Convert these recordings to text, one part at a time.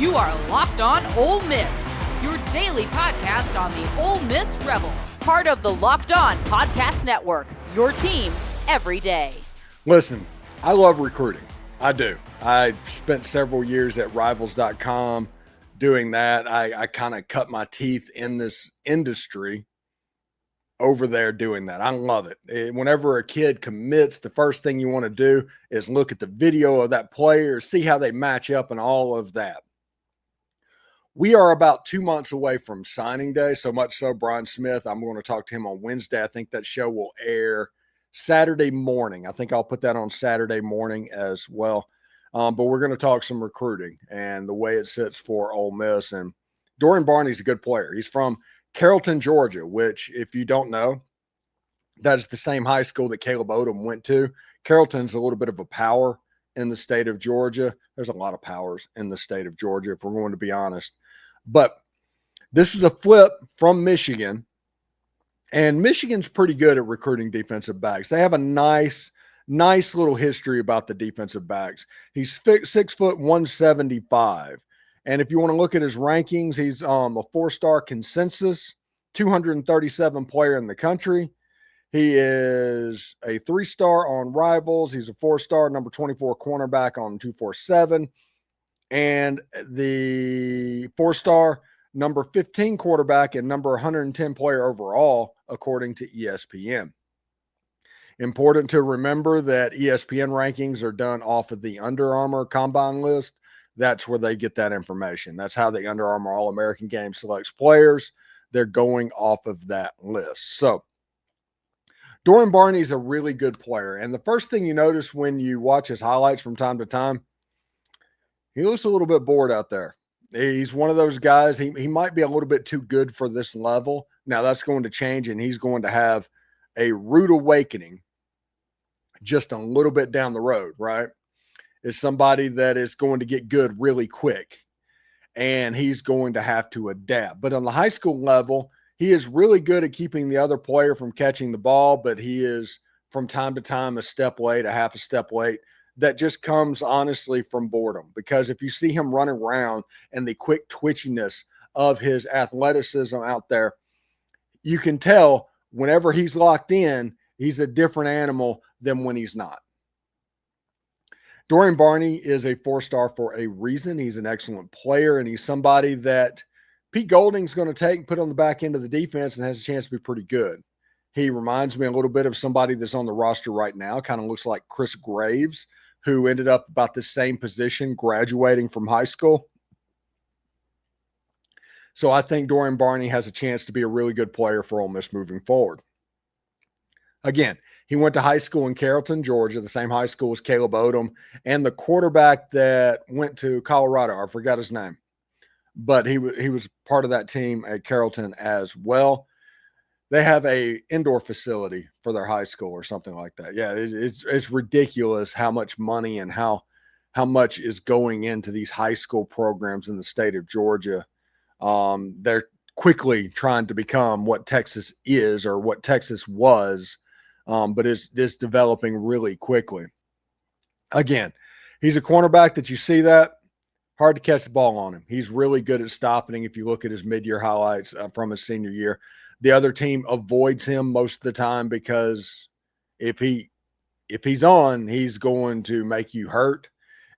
You are Locked On Ole Miss, your daily podcast on the Ole Miss Rebels. Part of the Locked On Podcast Network, your team every day. Listen, I love recruiting. I do. I spent several years at Rivals.com doing that. I kind of cut my teeth in this industry over there doing that. I love it. Whenever a kid commits, the first thing you want to do is look at the video of that player, see how they match up and all of that. We are about 2 months away from signing day, so much so Brian Smith, I'm going to talk to him on Wednesday. I think that show will air Saturday morning. I think I'll put that on Saturday morning as well. But we're going to talk some recruiting and the way it sits for Ole Miss. And Dorian Barney's a good player. He's from Carrollton, Georgia, which, if you don't know, that is the same high school that Caleb Odom went to. Carrollton's a little bit of a power in the state of Georgia. There's a lot of powers in the state of Georgia, if we're going to be honest. But this is a flip from Michigan, and Michigan's pretty good at recruiting defensive backs. They have a nice little history about the defensive backs. He's 6 foot 175. And if you want to look at his rankings, he's a 4-star consensus, 237 player in the country. He is a 3-star on Rivals. He's a 4-star, number 24 cornerback on 247. And the 4-star, number 15 quarterback and number 110 player overall, according to ESPN. Important to remember that ESPN rankings are done off of the Under Armour Combine list. That's where they get that information. That's how the Under Armour All-American Game selects players. They're going off of that list. So Dorian Barney is a really good player. And the first thing you notice when you watch his highlights from time to time, he looks a little bit bored out there. He's one of those guys, he might be a little bit too good for this level. Now that's going to change, and he's going to have a rude awakening just a little bit down the road, right? Is somebody that is going to get good really quick, and he's going to have to adapt. But on the high school level, he is really good at keeping the other player from catching the ball, but he is from time to time a step late, a half a step late. That just comes honestly from boredom, because if you see him running around and the quick twitchiness of his athleticism out there, you can tell whenever he's locked in, he's a different animal than when he's not. Dorian Barney is a 4-star for a reason. He's an excellent player, and he's somebody that Pete Golding's going to take and put on the back end of the defense and has a chance to be pretty good. He reminds me a little bit of somebody that's on the roster right now, kind of looks like Chris Graves, who ended up about the same position graduating from high school. So I think Dorian Barney has a chance to be a really good player for Ole Miss moving forward. Again, he went to high school in Carrollton, Georgia, the same high school as Caleb Odom, and the quarterback that went to Colorado, I forgot his name, but he was part of that team at Carrollton as well. They have a indoor facility for their high school or something like that. Yeah, it's ridiculous how much money and how much is going into these high school programs in the state of Georgia. They're quickly trying to become what Texas is or what Texas was, but it's developing really quickly. Again, he's a cornerback that you see that, hard to catch the ball on him. He's really good at stopping if you look at his mid-year highlights from his senior year. The other team avoids him most of the time because if he's on, he's going to make you hurt,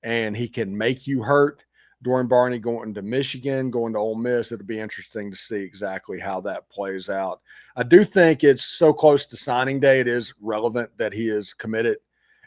and he can make you hurt. Dorian Barney going to Michigan, going to Ole Miss, it'll be interesting to see exactly how that plays out. I do think it's so close to signing day, it is relevant that he is committed,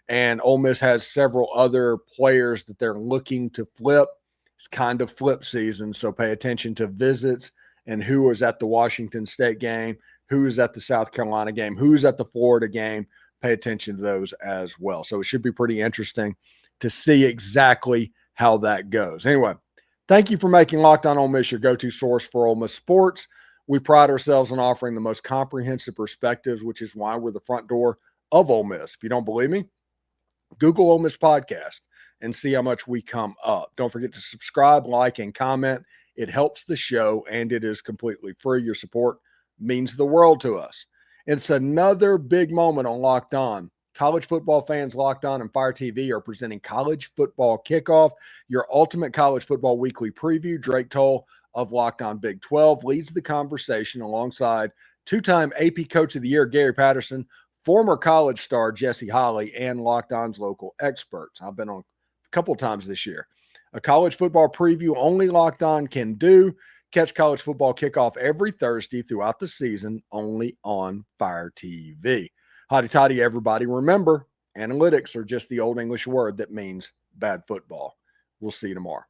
and Ole Miss has several other players that they're looking to flip. It's kind of flip season, so pay attention to visits and who was at the Washington State game, who is at the South Carolina game, who's at the Florida game. Pay attention to those as well. So it should be pretty interesting to see exactly how that goes. Anyway, thank you for making Locked On Ole Miss your go-to source for Ole Miss sports. We pride ourselves on offering the most comprehensive perspectives, which is why we're the front door of Ole Miss. If you don't believe me, Google Ole Miss Podcast and see how much we come up. Don't forget to subscribe, like, and comment. It helps the show, and it is completely free. Your support means the world to us. It's another big moment on Locked On College football fans, Locked On and Fire TV are presenting College Football Kickoff, your ultimate college football weekly preview. Drake Toll of Locked On Big 12 leads the conversation alongside two-time AP Coach of the Year Gary Patterson, former college star Jesse Holley, and Locked On's local experts. I've been on a couple times this year. A college football preview only Locked On can do. Catch College Football Kickoff every Thursday throughout the season, only on Fire TV. Hotty toddy, everybody. Remember, analytics are just the old English word that means bad football. We'll see you tomorrow.